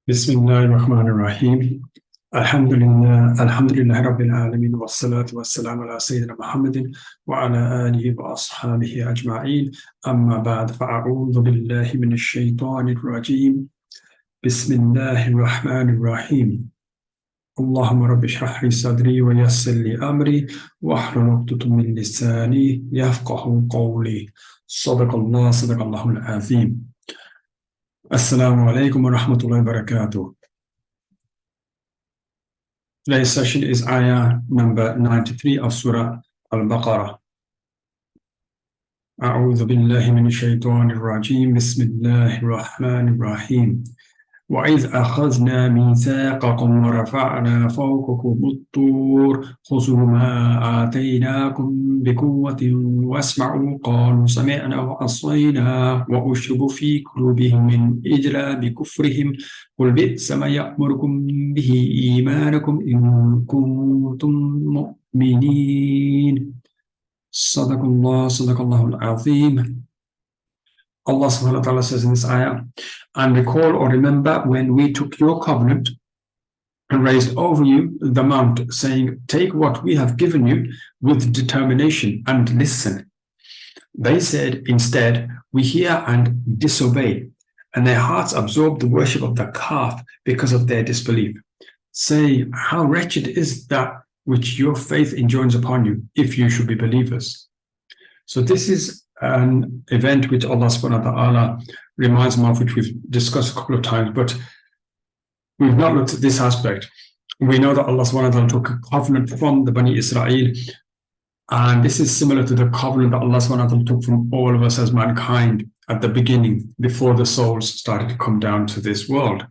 Bismillahirrahmanirrahim. Alhamdulillah Rabbil Alameen, wa salatu wa salam ala Sayyidina Muhammadin wa ala alihi wa ashabihi ajma'in. Amma ba'd, fa'a'udhu billahi minash shaitanir rajim. Bismillahirrahmanirrahim. Allahumma rabbi shrah li sadri wa yassir li amri wa hlul 'uqdatam min lisani yafqahu qawli. Sadaqallahul azim. Assalamu alaikum wa rahmatullahi wa barakatuh. Today's session is ayah number 93 of Surah Baqarah. أعوذ بالله من الشيطان الرجيم. بسم الله الرحمن الرحيم. وإذ أخذنا ميثاقكم ورفعنا فوقكم الطور خذوا ما آتيناكم بقوة واسمعوا قالوا سمعنا وعصينا وأشربوا في قلوبهم من إجل بكفرهم قل بئس ما يأمركم به إيمانكم إن كنتم مؤمنين صدق الله العظيم. Allah subhanahu wa ta'ala says in this ayah, and recall or remember when we took your covenant and raised over you the mount, saying, take what we have given you with determination and listen. They said, instead, we hear and disobey, and their hearts absorb the worship of the calf because of their disbelief. Say, how wretched is that which your faith enjoins upon you, if you should be believers. So this is an event which Allah subhanahu wa ta'ala reminds me of, which we've discussed a couple of times, but we've not looked at this aspect. We know that Allah subhanahu wa ta'ala took a covenant from the Bani Israeel, and this is similar to the covenant that Allah subhanahu wa ta'ala took from all of us as mankind at the beginning, before the souls started to come down to this world.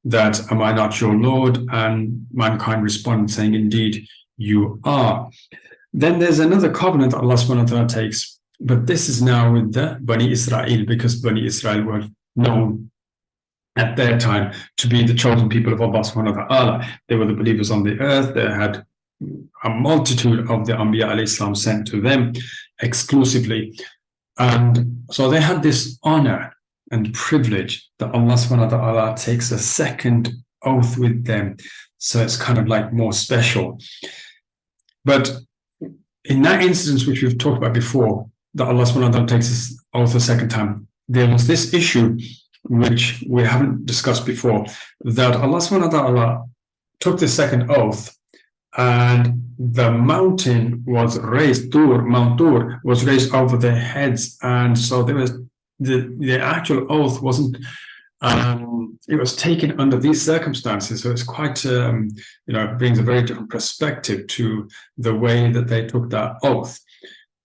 That, am I not your Lord? And mankind responded saying, indeed, you are. Then there's another covenant that Allah subhanahu wa ta'ala takes, but this is now with the Bani Israeel, because Bani Israeel were known at their time to be the chosen people of Allah subhanahu wa ta'ala. They were the believers on the earth. They had a multitude of the Anbiya alayhi salam sent to them exclusively. And so they had this honor and privilege that Allah subhanahu wa ta'ala takes a second oath with them. So it's kind of like more special. But in that instance, which we've talked about before, that Allah subhanahu wa ta'ala takes this oath a second time, there was this issue which we haven't discussed before, that Allah subhanahu wa ta'ala took the second oath, and the mountain was raised, Mount Tur was raised over their heads, and so there was the actual oath wasn't it was taken under these circumstances. So it's quite it brings a very different perspective to the way that they took that oath.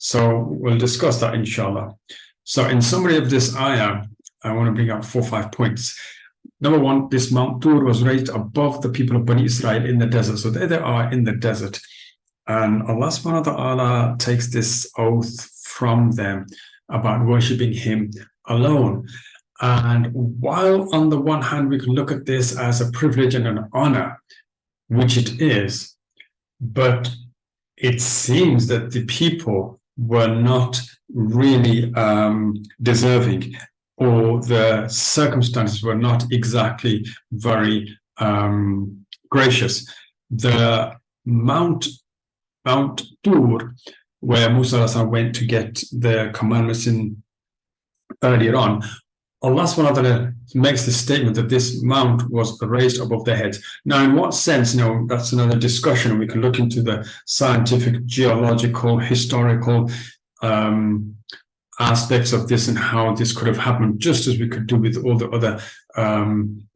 So we'll discuss that inshallah. So in summary of this ayah, I want to bring up 4 or 5 points. Number one, this Mount Tur was raised above the people of Bani Israel in the desert. So there they are in the desert. And Allah subhanahu wa ta'ala takes this oath from them about worshipping Him alone. And while on the one hand, we can look at this as a privilege and an honor, which it is, but it seems that the people were not really deserving, or the circumstances were not exactly very gracious. The Mount Tur, where Musa went to get the commandments in earlier on, Allah subhanahu wa ta'ala makes the statement that this mount was raised above their heads. Now, in what sense? That's another discussion, and we can look into the scientific, geological, historical aspects of this and how this could have happened, just as we could do with all the other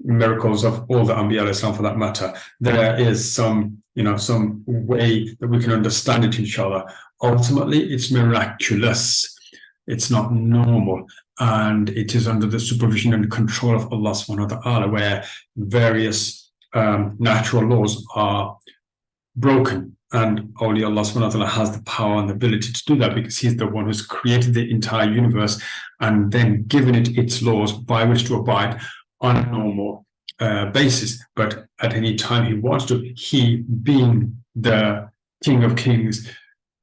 miracles of all the Anbiya alayhi salam for that matter. There is some way that we can understand it, inshallah. Ultimately, it's miraculous. It's not normal. And it is under the supervision and control of Allah subhanahu wa ta'ala, where various natural laws are broken. And only Allah subhanahu wa ta'ala has the power and the ability to do that, because He's the one who's created the entire universe and then given it its laws by which to abide on a normal basis. But at any time He wants to, He being the King of Kings,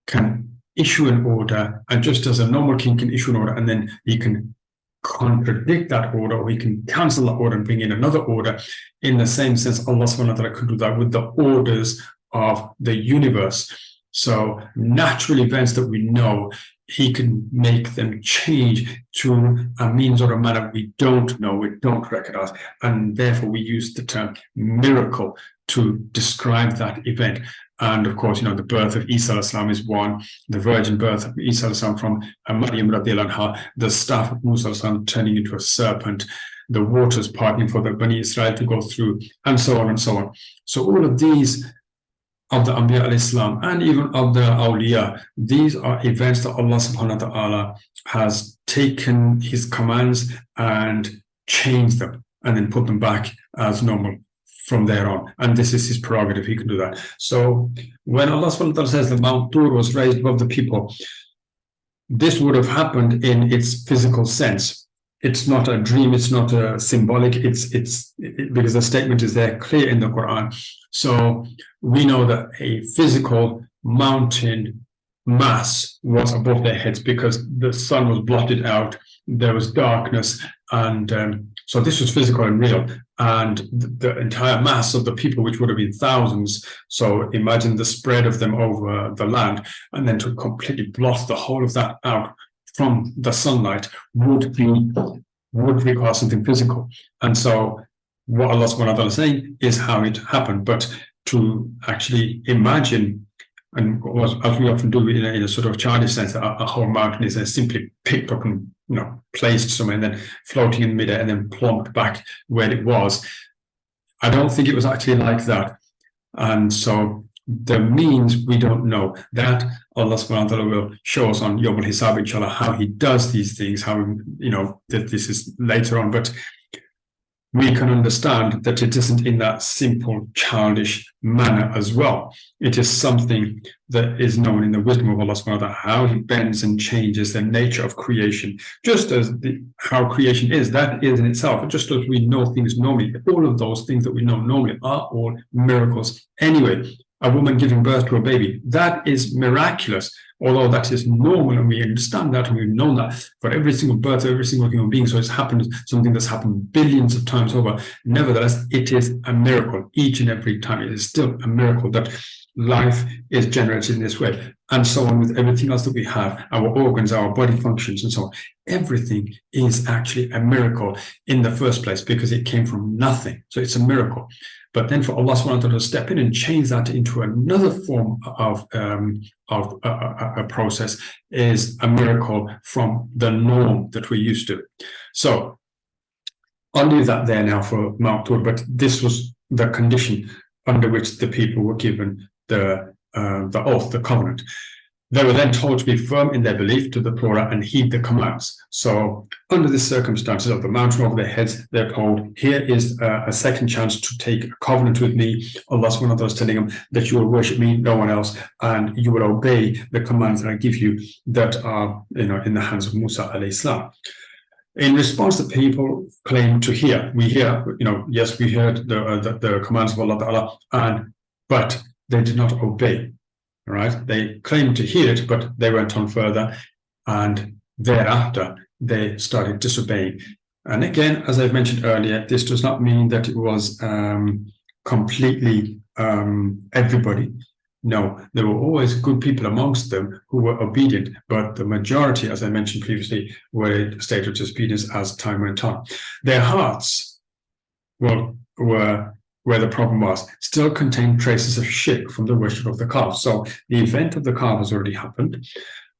can issue an order, and just as a normal king can issue an order, and then he can contradict that order, or he can cancel that order and bring in another order. In the same sense, Allah subhanahu wa ta'ala could do that with the orders of the universe. So natural events that we know, he can make them change to a means or a manner we don't know, we don't recognize, and therefore we use the term miracle to describe that event. And of course, the birth of Isa is one, the virgin birth of Isa from Maryam radiallahu anha, the staff of Musa turning into a serpent, the waters parting for the Bani Israeel to go through, and so on and so on. So all of these of the Anbiya alayhi salam and even of the awliya, these are events that Allah subhanahu wa ta'ala has taken his commands and changed them and then put them back as normal from there on. And this is his prerogative, he can do that. So when Allah subhanahu wa ta'ala says the Mount Tur was raised above the people, this would have happened in its physical sense. It's not a dream, it's not a symbolic, it's because the statement is there clear in the Quran. So we know that a physical mountain mass was above their heads because the sun was blotted out, there was darkness, and so this was physical and real. And the entire mass of the people, which would have been thousands, so imagine the spread of them over the land, and then to completely blot the whole of that out from the sunlight would require something physical. And so what Allah subhanahu wa ta'ala is saying is how it happened. But to actually imagine, and as we often do in a sort of childish sense, that a whole mountain is simply picked up and placed somewhere and then floating in midair and then plumped back where it was. I don't think it was actually like that. And so the means we don't know. That Allah subhanahu wa ta'ala will show us on Yawm al-Hisab, inshallah, how he does these things, how, that this is later on. But we can understand that it isn't in that simple, childish manner as well. It is something that is known in the wisdom of Allah subhanahu wa ta'ala, how he bends and changes the nature of creation, just as how creation is. That is in itself, just as we know things normally. All of those things that we know normally are all miracles. Anyway, a woman giving birth to a baby, that is miraculous. Although that is normal and we understand that and we've known that for every single birth, every single human being. So it's happened, something that's happened billions of times over. Nevertheless, it is a miracle each and every time. It is still a miracle that life is generated in this way. And so on with everything else that we have, our organs, our body functions, and so on. Everything is actually a miracle in the first place because it came from nothing. So it's a miracle. But then for Allah subhanahu wa ta'ala to step in and change that into another form of a process is a miracle from the norm that we're used to. So I'll leave that there now for Mount Tur, but this was the condition under which the people were given the oath, the covenant. They were then told to be firm in their belief to the Torah and heed the commands. So under the circumstances of the mountain over their heads, they're told, here is a second chance to take a covenant with me. Allah subhanahu wa ta'ala is telling them that you will worship me, no one else, and you will obey the commands that I give you that are in the hands of Musa alayhi salam. In response, the people claim to hear. We hear, yes, we heard the commands of Allah ta'ala, but they did not obey. Right? They claimed to hear it, but they went on further, and thereafter they started disobeying. And again, as I've mentioned earlier, this does not mean that it was completely everybody. No, there were always good people amongst them who were obedient, but the majority, as I mentioned previously, were in a state of disobedience as time went on. Their hearts, were where the problem was, still contained traces of shirk from the worship of the calf. So the event of the calf has already happened,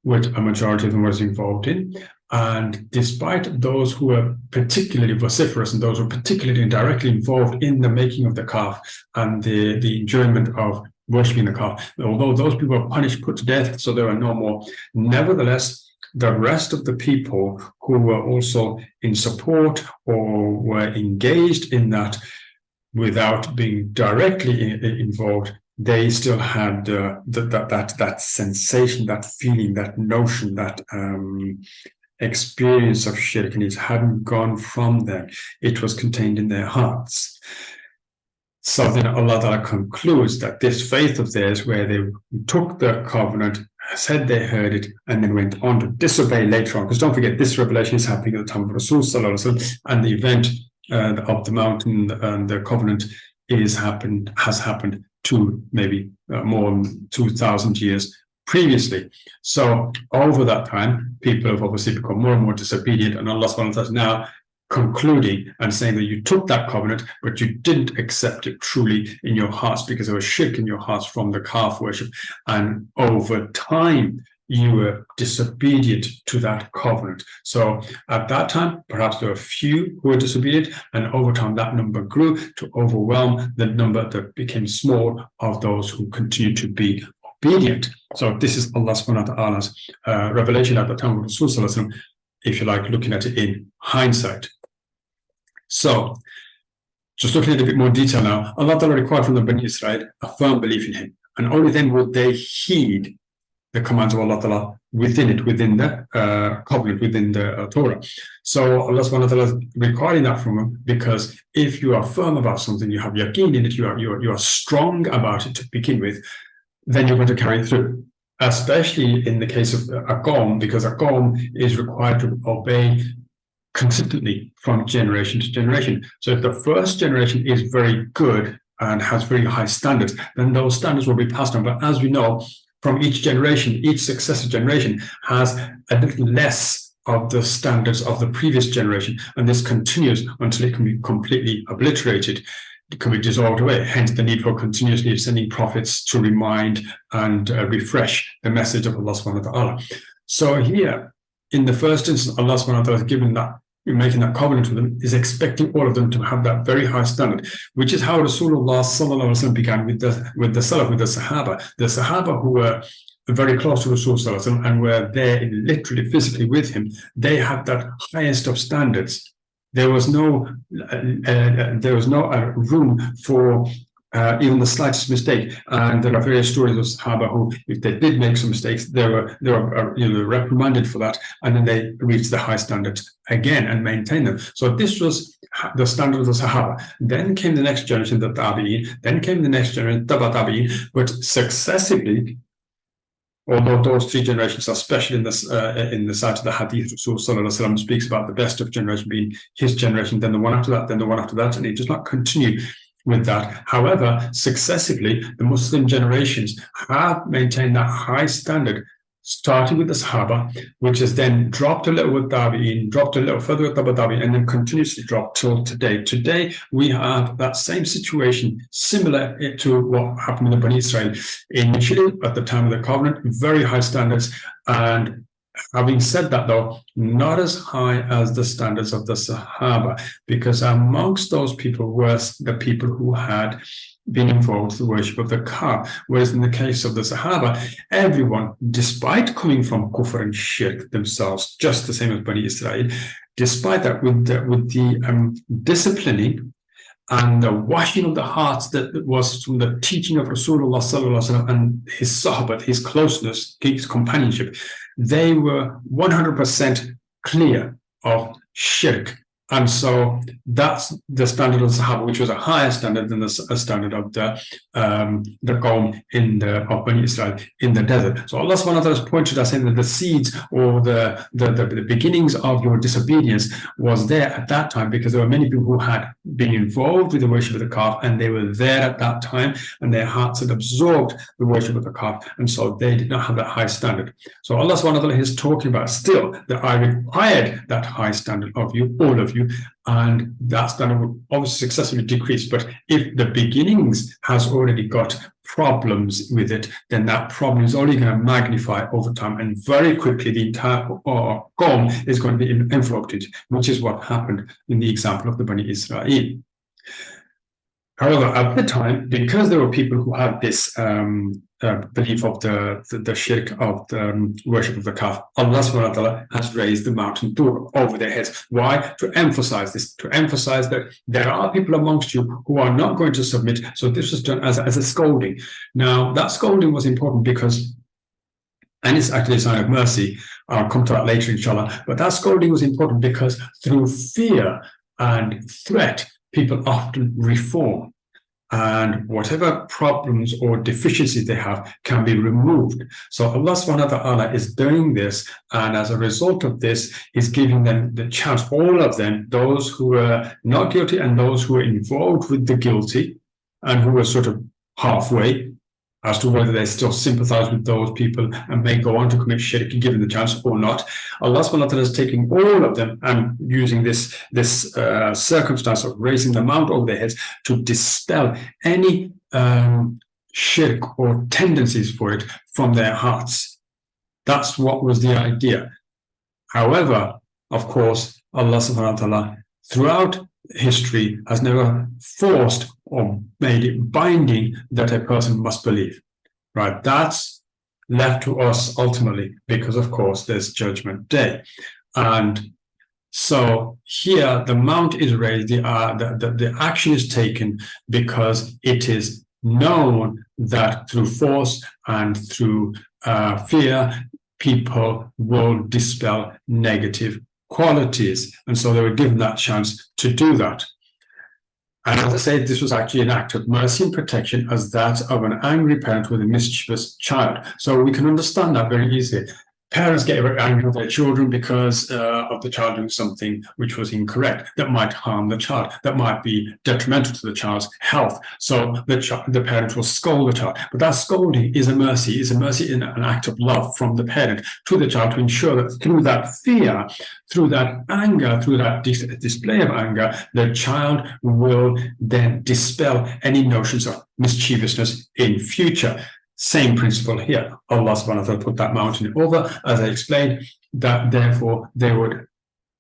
which a majority of them was involved in. And despite those who were particularly vociferous and those who were particularly directly involved in the making of the calf and the enjoyment of worshipping the calf, although those people were punished, put to death, so there were no more, nevertheless, the rest of the people who were also in support or were engaged in that, without being directly involved, they still had that sensation, that feeling, that notion, that experience of shirk, and it hadn't gone from them. It was contained in their hearts. So then Allah Ta'ala concludes that this faith of theirs, where they took the covenant said they heard it, and then went on to disobey later on. Because don't forget, this revelation is happening at the time of Rasul Sallallahu Alaihi Wasallam, and the event of the mountain and the covenant has happened to maybe more than 2,000 years previously. So over that time, people have obviously become more and more disobedient, and Allah subhanahu wa ta'ala is now concluding and saying that you took that covenant, but you didn't accept it truly in your hearts because there was shirk in your hearts from the calf worship. And over time, you were disobedient to that covenant. So at that time, perhaps there were few who were disobedient, and over time that number grew to overwhelm the number that became small of those who continued to be obedient. So this is Allah subhanahu wa ta'ala's revelation at the time of Rasul, if you like, looking at it in hindsight. So, just looking at a bit more detail now, Allah Ta'ala required from the Bani Israel a firm belief in Him, and only then would they heed the commands of Allah Ta'ala within the covenant, within the Torah. So Allah Subhanahu wa Ta'ala is requiring that from them, because if you are firm about something, you have yaqeen in it, you are strong about it to begin with, then you're going to carry it through. Especially in the case of a qawm, because a qawm is required to obey consistently from generation to generation. So if the first generation is very good and has very high standards, then those standards will be passed on. But as we know, from each generation, each successive generation has a little less of the standards of the previous generation, and this continues until it can be completely obliterated. It can be dissolved away, hence the need for continuously sending prophets to remind and refresh the message of Allah subhanahu wa ta'ala. So here, in the first instance, Allah subhanahu wa ta'ala is giving that, making that covenant with them, is expecting all of them to have that very high standard, which is how Rasulullah sallallahu alaihi wasallam began with the Salaf, with the Sahaba. The Sahaba who were very close to Rasul sallallahu alaihi wasallam and were there literally physically with him, they had that highest of standards. There was no room for even the slightest mistake. And there are various stories of Sahaba who, if they did make some mistakes, they were reprimanded for that, and then they reached the high standards again and maintained them. So this was the standard of the Sahaba. Then came the next generation, the Tabi'in. Then came the next generation, Tabi'in. But successively, although those three generations are special in the side of the Hadith, Rasul Sallallahu Alaihi Wasallam speaks about the best of generation being his generation, then the one after that, then the one after that, and it does not continue with that. However, successively, the Muslim generations have maintained that high standard, starting with the Sahaba, which has then dropped a little with Tabi'in, dropped a little further with Tabi'in, and then continuously dropped till today. Today, we have that same situation, similar to what happened with the Bani Israel. Initially, at the time of the covenant, very high standards, and having said that, though, not as high as the standards of the Sahaba, because amongst those people were the people who had been involved in the worship of the calf. Whereas in the case of the Sahaba, everyone, despite coming from kufr and shirk themselves, just the same as Bani Israel, despite that, with the disciplining and the washing of the hearts that was from the teaching of Rasulullah sallallahu alaihi wasallam and his sahabat, his closeness, his companionship, they were 100% clear of shirk. And so that's the standard of the Sahaba, which was a higher standard than the standard of the Qawm of Bani Israel in the desert. So Allah subhanahu wa ta'ala has pointed us saying that the seeds or the beginnings of your disobedience was there at that time, because there were many people who had been involved with the worship of the calf, and they were there at that time, and their hearts had absorbed the worship of the calf, and so they did not have that high standard. So Allah subhanahu wa ta'ala is talking about still that I required that high standard of you, all of you, and that standard will obviously successfully decrease. But if the beginnings has already got problems with it, then that problem is only going to magnify over time, and very quickly the entire Qawm is going to be enveloped in it, which is what happened in the example of the Bani Israel. However, at the time, because there were people who had this belief of the shirk of the worship of the calf, Allah subhanahu wa ta'ala has raised the Mount Tur over their heads. Why? To emphasize this, to emphasize that there are people amongst you who are not going to submit. So this was done as a scolding. Now, that scolding was important because, and it's actually a sign of mercy, I'll come to that later inshallah, but that scolding was important because through fear and threat, people often reform. and whatever problems or deficiencies they have can be removed. So Allah subhanahu wa ta'ala is doing this, and as a result of this, He's giving them the chance, all of them, those who were not guilty and those who were involved with the guilty and who were sort of halfway, as to whether they still sympathize with those people and may go on to commit shirk given the chance or not. Allah subhanahu wa ta'ala is taking all of them and using this circumstance of raising the mount over their heads to dispel any shirk or tendencies for it from their hearts. That's what was the idea. However, of course, Allah subhanahu wa ta'ala throughout history has never forced or made it binding that a person must believe, right? That's left to us ultimately, because of course there's Judgment Day. And so here the mount is raised, the action is taken because it is known that through force and through fear, people will dispel negative qualities. And so they were given that chance to do that. And as I said, this was actually an act of mercy and protection as that of an angry parent with a mischievous child. So we can understand that very easily. Parents get very angry with their children because of the child doing something which was incorrect, that might harm the child, that might be detrimental to the child's health. So the parent will scold the child. But that scolding is a mercy in an act of love from the parent to the child to ensure that through that fear, through that anger, through that display of anger, the child will then dispel any notions of mischievousness in future. Same principle here. Allah subhanahu wa ta'ala put that mountain over, as I explained, that therefore they would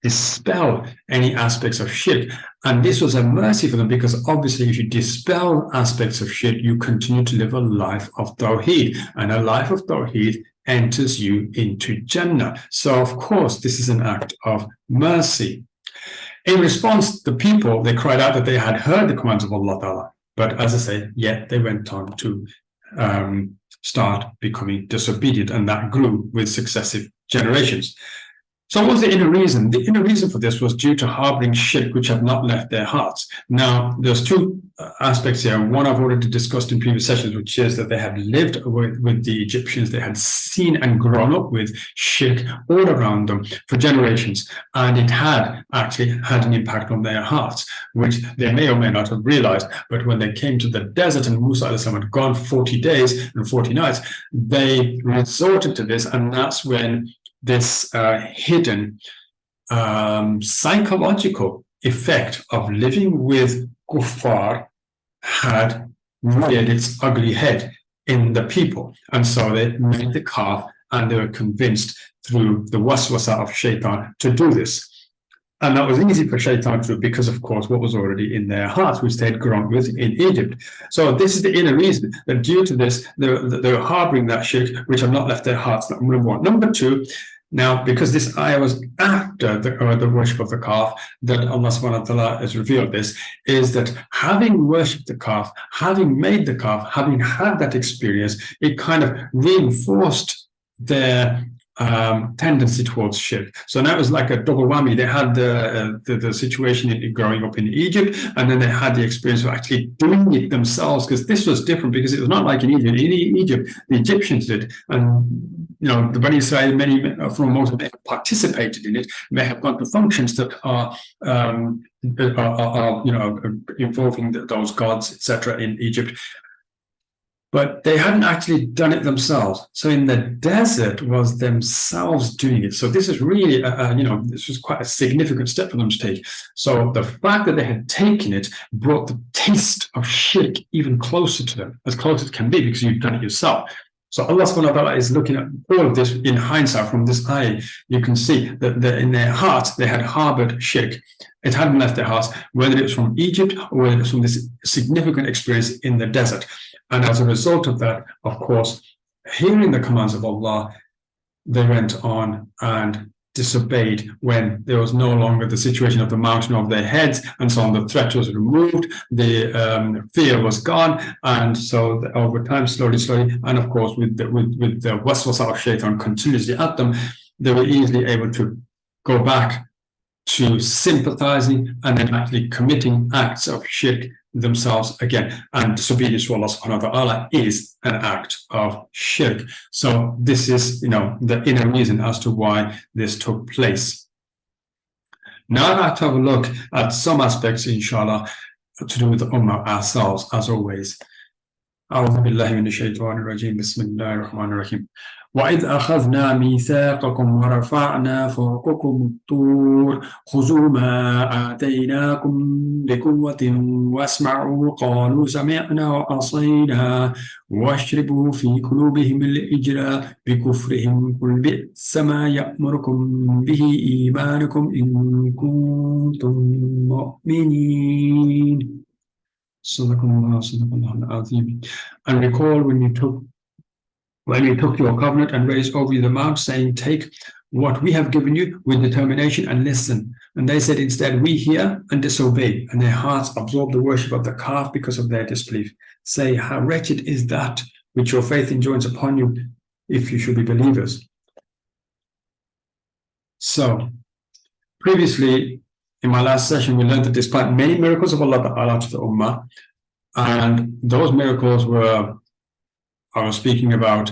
dispel any aspects of shirk. And this was a mercy for them, because obviously if you dispel aspects of shirk, you continue to live a life of tawheed, and a life of tawheed enters you into Jannah. So of course, this is an act of mercy. In response, the people, they cried out that they had heard the commands of Allah Ta'ala. But as I say, yet they went on to start becoming disobedient, and that grew with successive generations. So what was the inner reason? The inner reason for this was due to harboring shirk which have not left their hearts. Now, there's two aspects here. One I've already discussed in previous sessions, which is that they had lived with the Egyptians. They had seen and grown up with shirk all around them for generations. And it had actually had an impact on their hearts, which they may or may not have realized. But when they came to the desert and Musa had gone 40 days and 40 nights, they resorted to this. And that's when this hidden psychological effect of living with kuffar had reared its ugly head in the people. And so they made the calf, and they were convinced through the waswasa of shaitan to do this. And that was easy for shaitan to do because, of course, what was already in their hearts, which they had grown with in Egypt. So this is the inner reason, that due to this, they were harboring that shirk, which have not left their hearts. Number one. Number two, now, because this ayah was after the worship of the calf, that Allah subhanahu wa ta'ala has revealed this, is that having worshipped the calf, having made the calf, having had that experience, it kind of reinforced their tendency towards shirk. So now it was like a double whammy. They had the situation in growing up in Egypt, and then they had the experience of actually doing it themselves, because this was different, because it was not like in Egypt. In Egypt, the Egyptians did, and the Bani Israeel, many from most of them participated in it, may have gone to functions that are involving those gods, etc. in Egypt. But they hadn't actually done it themselves. So in the desert was themselves doing it. So this is really, this was quite a significant step for them to take. So the fact that they had taken it brought the taste of shirk even closer to them, as close as it can be, because you've done it yourself. So Allah subhanahu wa ta'ala is looking at all of this in hindsight from this ayah. You can see that in their hearts, they had harbored shirk. It hadn't left their hearts, whether it was from Egypt or whether it was from this significant experience in the desert. And as a result of that, of course, hearing the commands of Allah, they went on and disobeyed when there was no longer the situation of the mountain over their heads, and so on. The threat was removed, the fear was gone, and so over time, slowly, and of course, with the waswasa of shaitan continuously at them, they were easily able to go back to sympathizing and then actually committing acts of shirk themselves again. And disobedience to Allah subhanahu wa ta'ala is an act of shirk. So this is, the inner reason as to why this took place. Now I'd like to have a look at some aspects, inshallah, to do with the ummah ourselves, as always. أعوذ بالله من الشيطان الرجيم بسم الله الرحمن الرحيم وإذ أخذنا ميثاقكم ورفعنا فوقكم الطور خذوا ما آتيناكم بقوة واسمعوا قالوا سمعنا وعصينا واشربوا في قلوبهم العجل بكفرهم قل بئس ما يأمركم به إيمانكم إن كنتم مؤمنين. And recall when you took your covenant and raised over you the mount, saying, take what we have given you with determination and listen. And they said instead, we hear and disobey, and their hearts absorb the worship of the calf because of their disbelief. Say, how wretched is that which your faith enjoins upon you, if you should be believers. So, previously, in my last session, we learned that despite many miracles of Allah Ta'ala to the Ummah, and those miracles were, I was speaking about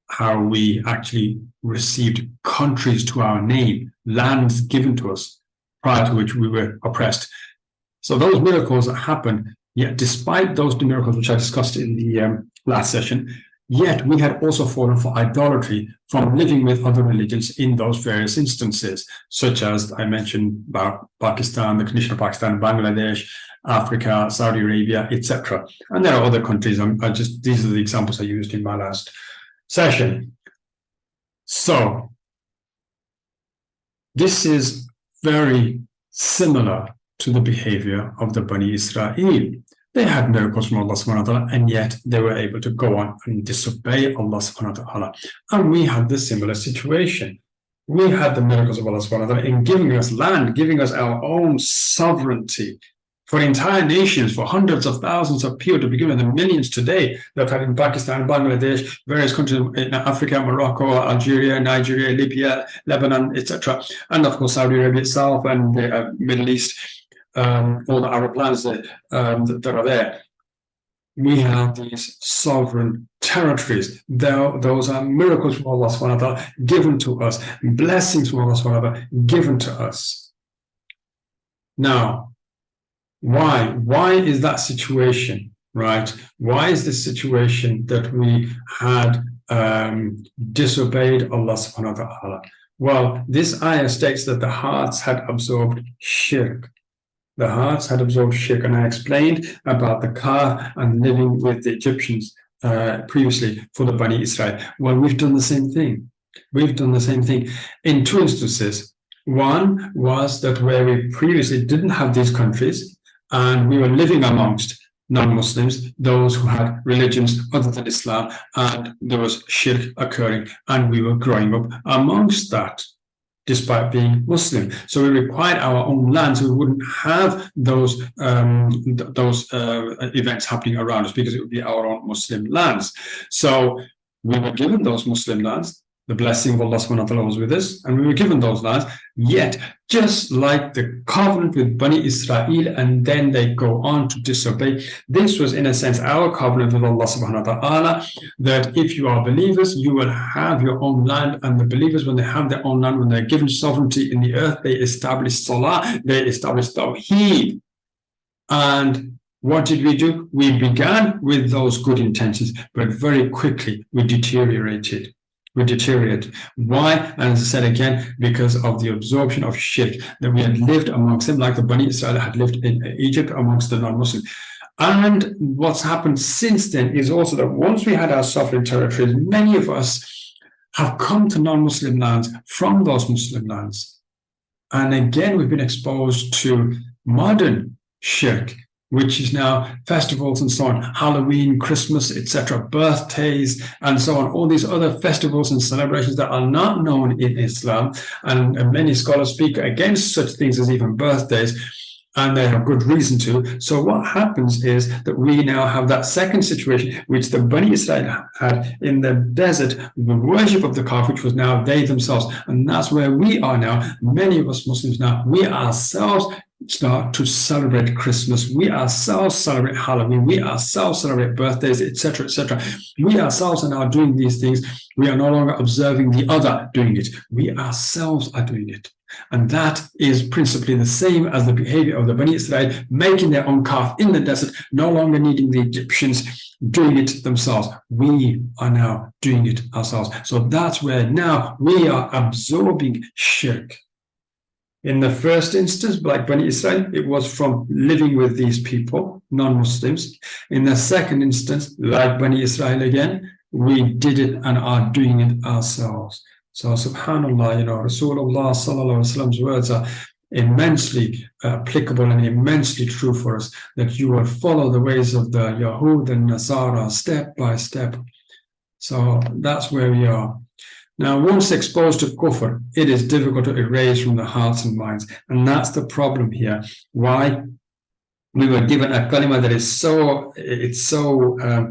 how we actually received countries to our name, lands given to us, prior to which we were oppressed. So those miracles that happened, yet despite those miracles which I discussed in the last session, yet we had also fallen for idolatry from living with other religions in those various instances, such as I mentioned about Pakistan, the condition of Pakistan, Bangladesh, Africa, Saudi Arabia, etc. And there are other countries. These are the examples I used in my last session. So this is very similar to the behavior of the Bani Israeel. They had miracles from Allah subhanahu wa ta'ala, and yet they were able to go on and disobey Allah subhanahu wa ta'ala. And we had the similar situation. We had the miracles of Allah subhanahu wa ta'ala in giving us land, giving us our own sovereignty for entire nations, for hundreds of thousands of people, to begin with, the millions today that are in Pakistan, Bangladesh, various countries in Africa, Morocco, Algeria, Nigeria, Libya, Lebanon, etc. And of course, Saudi Arabia itself and the Middle East. All the Arab lands that are there. We have these sovereign territories. Those are miracles from Allah subhanahu wa ta'ala given to us, blessings from Allah subhanahu wa ta'ala given to us. Now, why? Why is that situation, right? Why is this situation that we had disobeyed Allah subhanahu wa ta'ala? Well, this ayah states that the hearts had absorbed shirk. The hearts had absorbed shirk, and I explained about the calf and living with the Egyptians previously for the Bani Israel. Well, we've done the same thing. We've done the same thing in two instances. One was that where we previously didn't have these countries, and we were living amongst non-Muslims, those who had religions other than Islam, and there was shirk occurring, and we were growing up amongst that, despite being Muslim. So we required our own land, so we wouldn't have those events happening around us, because it would be our own Muslim lands. So we were given those Muslim lands. The blessing of Allah subhanahu wa ta'ala was with us, and we were given those lands. Yet, just like the covenant with Bani Israel, and then they go on to disobey, this was in a sense our covenant with Allah subhanahu wa ta'ala, that if you are believers, you will have your own land. And the believers, when they have their own land, when they're given sovereignty in the earth, they establish salah, they establish tawheed. And what did we do? We began with those good intentions, but very quickly we deteriorated. Why? And as I said again, because of the absorption of shirk, that we had lived amongst them, like the Bani Israel had lived in Egypt amongst the non-Muslims. And what's happened since then is also that once we had our sovereign territories, many of us have come to non-Muslim lands from those Muslim lands. And again, we've been exposed to modern shirk, which is now festivals and so on, Halloween, Christmas, etc., birthdays, and so on, all these other festivals and celebrations that are not known in Islam. And many scholars speak against such things as even birthdays, and they have good reason to. So what happens is that we now have that second situation, which the Bani Israel had in the desert, the worship of the calf, which was now they themselves. And that's where we are now. Many of us Muslims now, we ourselves start to celebrate Christmas. We ourselves celebrate Halloween. We ourselves celebrate birthdays, etc., etc. We ourselves are now doing these things. We are no longer observing the other doing it. We ourselves are doing it. And that is principally the same as the behavior of the Bani Israel, making their own calf in the desert, no longer needing the Egyptians, doing it themselves. We are now doing it ourselves. So that's where now we are absorbing shirk. In the first instance, like Bani Israel, it was from living with these people, non-Muslims. In the second instance, like Bani Israel again, we did it and are doing it ourselves. So subhanAllah, Rasulullah sallallahu alaihi wasallam's words are immensely applicable and immensely true for us, that you will follow the ways of the Yahud and Nasara step by step. So that's where we are. Now, once exposed to kufr, it is difficult to erase from the hearts and minds. And that's the problem here. Why? We were given a kalima that is so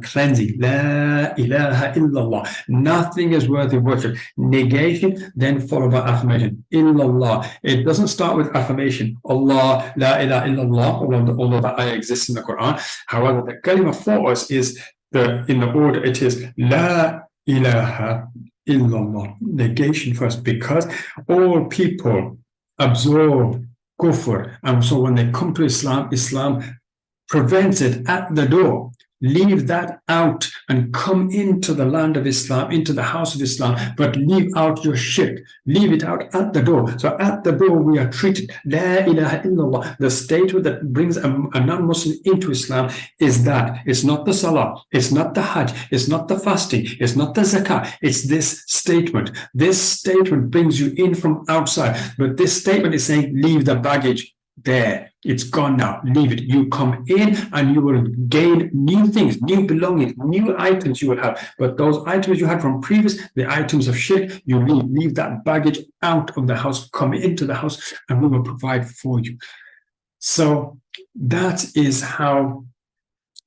cleansing. La ilaha illallah. Nothing is worthy of worship. Negation, then followed by affirmation. Illallah. It doesn't start with affirmation. Allah, la ilaha illallah, although that ayah exists in the Quran. However, the kalima for us is, in the order it is, la ilaha illallah. Negation first, because all people absorb kufr, and so when they come to Islam, Islam prevents it at the door. Leave that out and come into the land of Islam, into the house of Islam, but leave out your shirk. Leave it out at the door. So at the door we are treated. La ilaha illallah. The statement that brings a non-Muslim into Islam is that. It's not the salah, it's not the hajj, it's not the fasting, it's not the zakah. It's this statement. This statement brings you in from outside. But this statement is saying, leave the baggage there. It's gone now. Leave it. You come in and you will gain new things, new belongings, new items you will have. But those items you had from previous, the items of shirk, you leave that baggage out of the house, come into the house, and we will provide for you. So that is how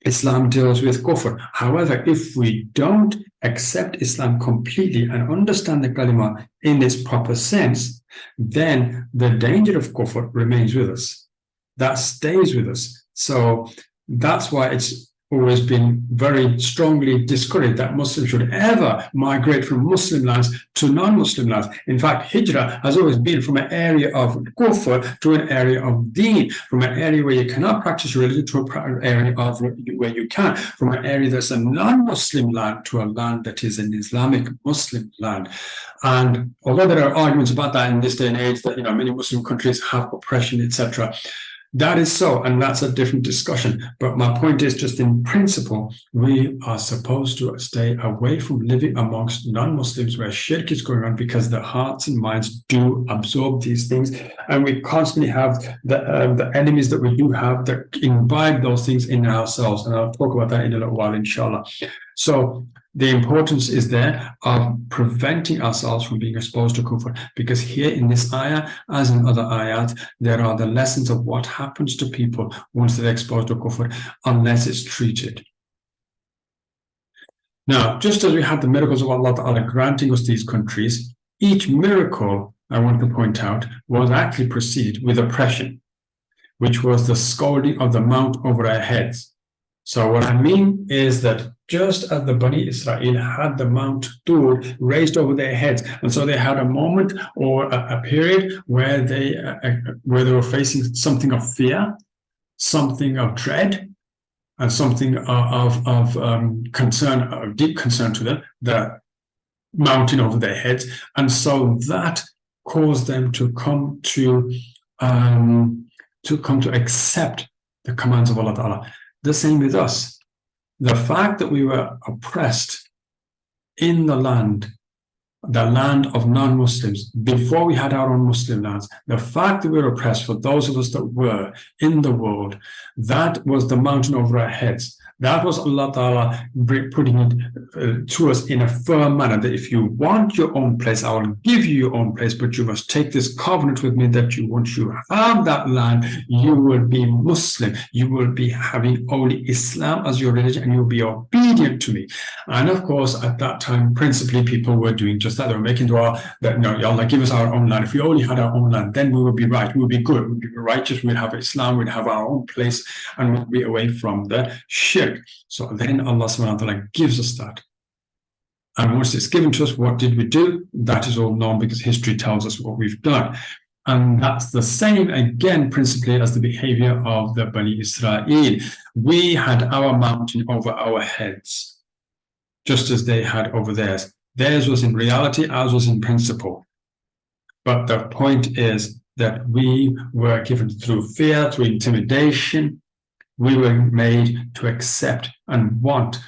Islam deals with kufr. However, if we don't accept Islam completely and understand the kalima in its proper sense, then the danger of kufr remains with us. That stays with us. So that's why it's always been very strongly discouraged that Muslims should ever migrate from Muslim lands to non-Muslim lands. In fact, hijrah has always been from an area of kufr to an area of deen, from an area where you cannot practice religion to an area of where you can, from an area that's a non-Muslim land to a land that is an Islamic Muslim land. And although there are arguments about that in this day and age, that many Muslim countries have oppression, etc., that is so, and that's a different discussion. But my point is, just in principle, we are supposed to stay away from living amongst non-Muslims where shirk is going on, because their hearts and minds do absorb these things. And we constantly have the enemies that we do have that imbibe those things in ourselves. And I'll talk about that in a little while, inshallah. So the importance is there of preventing ourselves from being exposed to kufr, because here in this ayah, as in other ayat, there are the lessons of what happens to people once they're exposed to kufr, unless it's treated. Now, just as we had the miracles of Allah Ta'ala granting us these countries, each miracle, I want to point out, was actually preceded with oppression, which was the scolding of the mount over our heads. So what I mean is that just as the Bani Israel had the Mount Tur raised over their heads, and so they had a moment or a period where they were facing something of fear, something of dread, and something of concern, of deep concern to them, the mountain over their heads, and so that caused them to come to accept the commands of Allah Ta'ala. The same with us. The fact that we were oppressed in the land of non-Muslims, before we had our own Muslim lands, the fact that we were oppressed, for those of us that were in the world, that was the mountain over our heads. That was Allah Ta'ala putting it to us in a firm manner, that if you want your own place, I will give you your own place, but you must take this covenant with me that once you have that land, you will be Muslim. You will be having only Islam as your religion, and you will be obedient obedient to me. And of course, at that time, principally people were doing just that. They were making dua that, no, Allah, give us our own land. If we only had our own land, then we would be right. We would be good. We would be righteous. We'd have Islam. We'd have our own place, and we'd be away from the shirk. So then Allah subhanahu wa ta'ala gives us that. And once it's given to us, what did we do? That is all known because history tells us what we've done. And that's the same, again, principally as the behavior of the Bani Israel. We had our mountain over our heads, just as they had over theirs. Theirs was in reality, ours was in principle. But the point is that we were given through fear, through intimidation. We were made to accept and want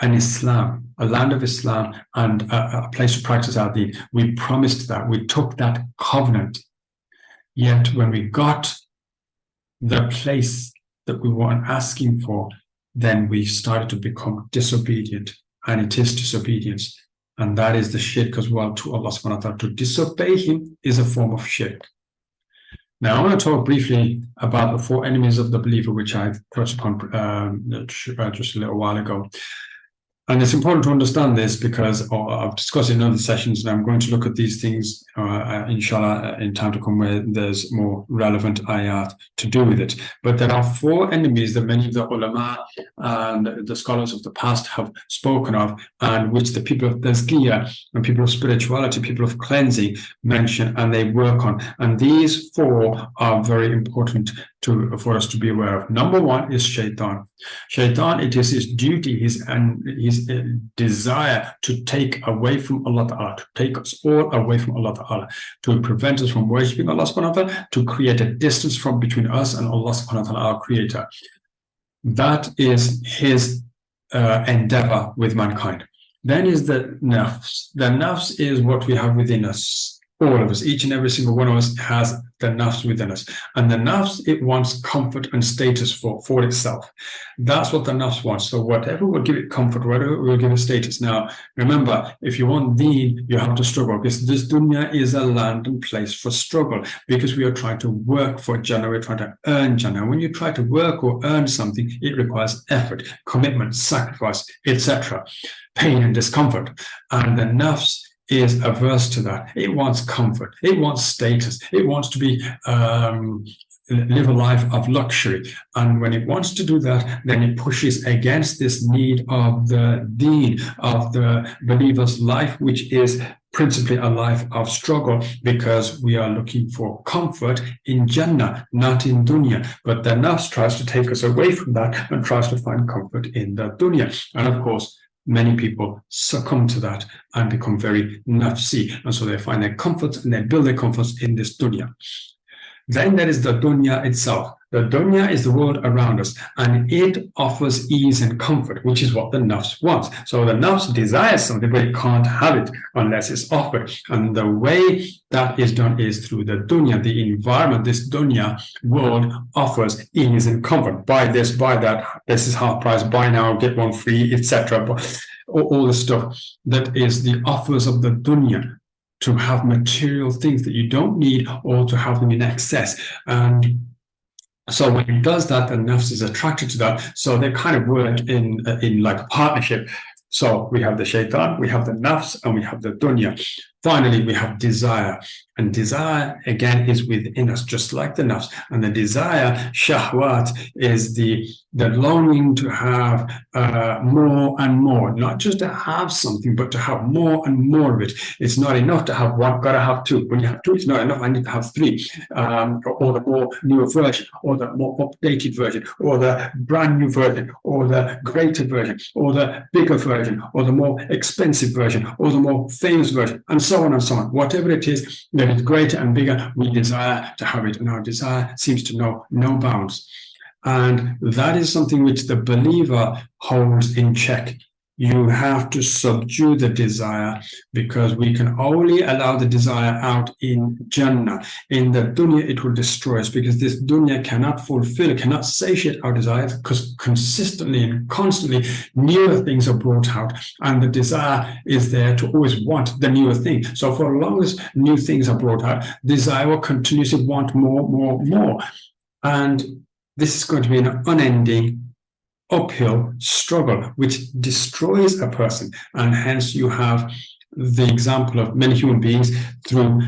an Islam, a land of Islam, and a place to practice our deen. We promised that. We took that covenant. Yet when we got the place that we weren't asking for, then we started to become disobedient. And it is disobedience. And that is the shirk as well to Allah subhanahu wa ta'ala. To disobey Him is a form of shirk. Now, I want to talk briefly about the 4 enemies of the believer, which I touched upon just a little while ago. And it's important to understand this because I've discussed it in other sessions, and I'm going to look at these things, inshallah, in time to come where there's more relevant ayat to do with it. But there are 4 enemies that many of the ulama and the scholars of the past have spoken of, and which the people of tazkiyah and people of spirituality, people of cleansing mention and they work on. And these 4 are very important for us to be aware of. Number 1 is shaitan. Shaitan, it is his duty, his desire to take away from Allah Ta'ala, to take us all away from Allah Ta'ala, to prevent us from worshipping Allah Subhanahu wa Ta'ala, to create a distance from between us and Allah Subhanahu wa Ta'ala, our Creator. That is his endeavor with mankind. Then is the nafs. The nafs is what we have within us. All of us, each and every single one of us has the nafs within us. And the nafs, it wants comfort and status for itself. That's what the nafs wants. So whatever will give it comfort, whatever will give it status. Now, remember, if you want deen, you have to struggle, because this dunya is a land and place for struggle, because we are trying to work for Jannah, we're trying to earn Jannah. When you try to work or earn something, it requires effort, commitment, sacrifice, etc., pain and discomfort. And the nafs is averse to that. It wants comfort. It wants status. It wants to be live a life of luxury. And when it wants to do that, then it pushes against this need of the deen, of the believer's life, which is principally a life of struggle, because we are looking for comfort in Jannah, not in dunya. But the nafs tries to take us away from that and tries to find comfort in the dunya. And of course, many people succumb to that and become very nafsi. And so they find their comfort and they build their comforts in this dunya. Then there is the dunya itself. The dunya is the world around us, and it offers ease and comfort, which is what the nafs wants. So the nafs desires something, but it can't have it unless it's offered. And the way that is done is through the dunya, the environment. This dunya world offers ease and comfort. Buy this, buy that. This is half price. Buy now, get one free, etc. All the stuff that is the offers of the dunya, to have material things that you don't need, or to have them in excess. And so when it does that, the nafs is attracted to that. So they kind of work in like a partnership. So we have the shaitan, we have the nafs, and we have the dunya. Finally, we have desire. And desire, again, is within us, just like the nafs. And the desire, shahwat, is the longing to have more and more. Not just to have something, but to have more and more of it. It's not enough to have one, got to have 2. When you have 2, it's not enough, I need to have 3. Or the more newer version, or the more updated version, or the brand new version, or the greater version, or the bigger version, or the more expensive version, or the more famous version, and so on and so on. Whatever it is that is greater and bigger, we desire to have it, and our desire seems to know no bounds. And that is something which the believer holds in check. You have to subdue the desire, because we can only allow the desire out in Jannah. In the dunya, it will destroy us, because this dunya cannot fulfill, cannot satiate our desires, because consistently and constantly newer things are brought out, and the desire is there to always want the newer thing. So for as long as new things are brought out, desire will continuously want more. And this is going to be an unending, uphill struggle, which destroys a person. And hence you have the example of many human beings through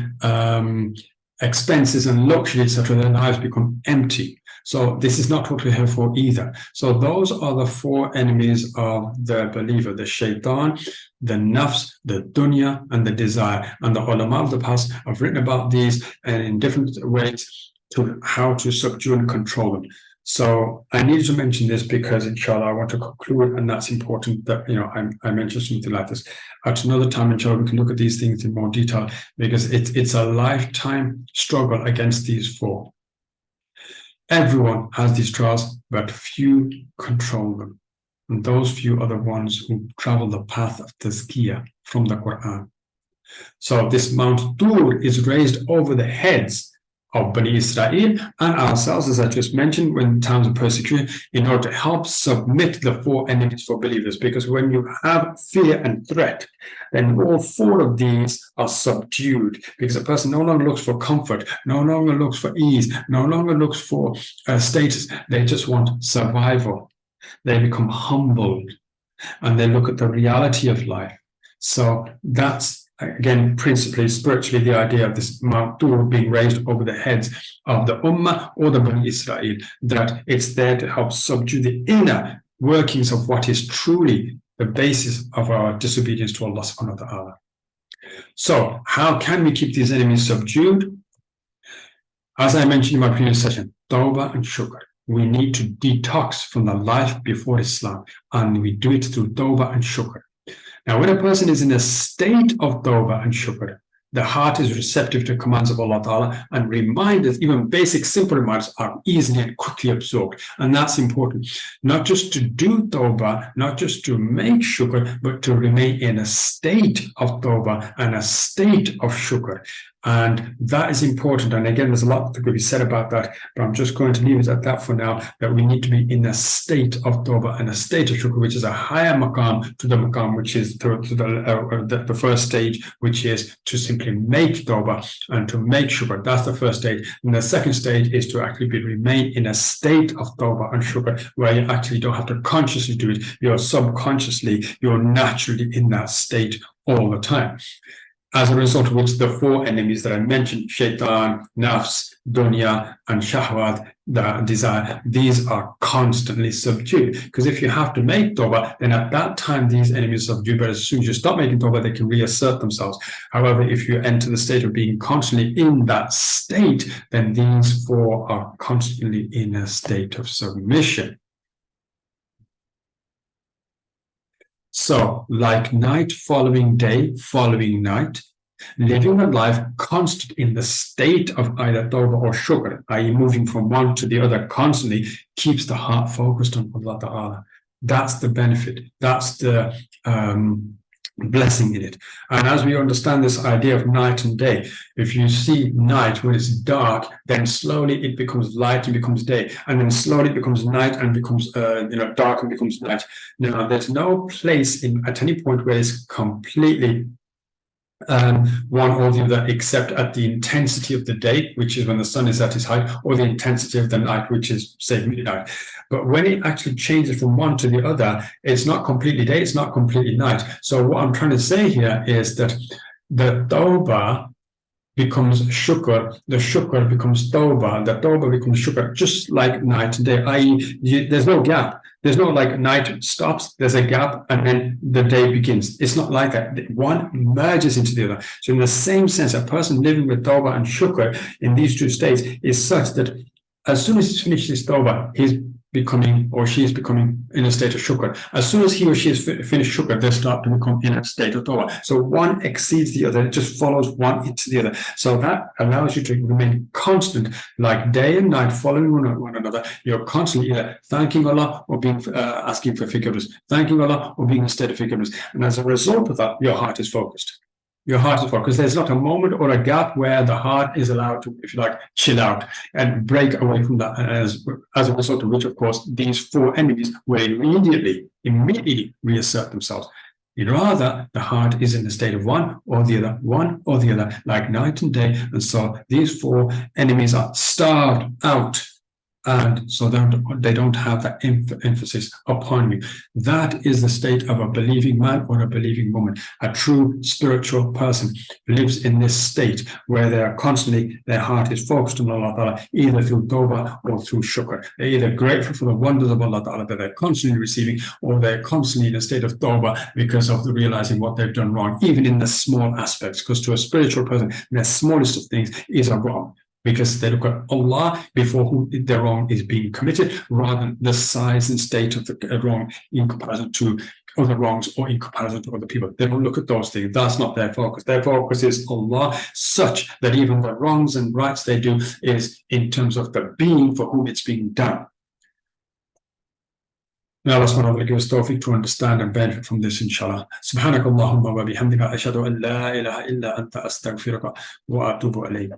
expenses and luxury, etc., their lives become empty. So this is not totally helpful either. So those are the four enemies of the believer: the shaitan, the nafs, the dunya, and the desire. And the ulama of the past have written about these and in different ways to how to subdue and control them. So I need to mention this because, inshallah, I want to conclude, and that's important that I mentioned something like this. At another time, inshallah, we can look at these things in more detail, because it's a lifetime struggle against these four. Everyone has these trials, but few control them. And those few are the ones who travel the path of tazkiyah from the Quran. So this Mount Tur is raised over the heads of Bani Israeel and ourselves, as I just mentioned, when times of persecution, in order to help submit the four enemies for believers. Because when you have fear and threat, then all four of these are subdued, because a person no longer looks for comfort, no longer looks for ease, no longer looks for status. They just want survival. They become humbled and they look at the reality of life. So that's, again, principally, spiritually, the idea of this Mount Tur being raised over the heads of the ummah or the Bani Israel, that it's there to help subdue the inner workings of what is truly the basis of our disobedience to Allah subhanahu wa ta'ala. So how can we keep these enemies subdued? As I mentioned in my previous session, tawbah and shukr. We need to detox from the life before Islam, and we do it through tawbah and shukr. Now, when a person is in a state of tawbah and shukr, the heart is receptive to commands of Allah Ta'ala, and reminders, even basic, simple reminders, are easily and quickly absorbed. And that's important. Not just to do tawbah, not just to make shukr, but to remain in a state of tawbah and a state of shukr. And that is important. And again, there's a lot that could be said about that, but I'm just going to leave it at that for now, that we need to be in a state of tawbah and a state of shukr, which is a higher maqam to the maqam, which is the first stage, which is to simply make tawbah and to make shukr. That's the first stage. And the second stage is to actually remain in a state of tawbah and shukr, where you actually don't have to consciously do it. You're subconsciously, you're naturally in that state all the time. As a result of which the four enemies that I mentioned, shaitan, nafs, dunya, and shahwat, the desire, these are constantly subdued. Because if you have to make tawbah, then at that time these enemies are subdued, but as soon as you stop making tawbah, they can reassert themselves. However, if you enter the state of being constantly in that state, then these four are constantly in a state of submission. So, like night following day following night, living a life constant in the state of either tawbah or shukr, i.e. moving from one to the other constantly, keeps the heart focused on Allah Ta'ala. That's the benefit. That's the blessing in it. And as we understand this idea of night and day, if you see night when it's dark, then slowly it becomes light and becomes day, and then slowly it becomes night and becomes dark and becomes night. Now, there's no place at any point where it's completely one or the other, except at the intensity of the day, which is when the sun is at its height, or the intensity of the night, which is, say, midnight. But when it actually changes from one to the other, it's not completely day, it's not completely night. So what I'm trying to say here is that the tawbah becomes shukr, the shukr becomes tawbah, the tawbah becomes shukr, just like night and day, i.e. there's no gap. There's no like night stops, there's a gap, and then the day begins. It's not like that. One merges into the other. So in the same sense, a person living with tawbah and shukr in these two states is such that as soon as he's finished his tawbah, he's becoming, or she is becoming, in a state of shukr. As soon as he or she has finished shukr, they start to become in a state of tawbah. So one exceeds the other, it just follows one into the other. So that allows you to remain constant, like day and night, following one another. You're constantly either thanking Allah or being asking for forgiveness, thanking Allah or being in a state of forgiveness. And as a result of that, your heart is focused. Your heart is focused, because there's not a moment or a gap where the heart is allowed to, if you like, chill out and break away from that. As a result of which, of course, these four enemies will immediately reassert themselves. Rather, the heart is in the state of one or the other, like night and day. And so these four enemies are starved out and so they don't have that emphasis upon you. That is the state of a believing man or a believing woman. A true spiritual person lives in this state where they are constantly, their heart is focused on Allah Ta'ala, either through tawbah or through shukr. They're either grateful for the wonders of Allah Ta'ala that they're constantly receiving, or they're constantly in a state of tawbah because of the realizing what they've done wrong, even in the small aspects. Because to a spiritual person, the smallest of things is a wrong, because they look at Allah before whom the wrong is being committed, rather than the size and state of the wrong in comparison to other wrongs or in comparison to other people. They don't look at those things. That's not their focus. Their focus is Allah, such that even the wrongs and rights they do is in terms of the being for whom it's being done. May Allah subhanahu wa ta'ala give us tawfiq to understand and benefit from this, inshallah. Subhanakallahumma wa bihamdika ashhadu an la ilaha illa anta astaghfiruka wa atubu ilayk.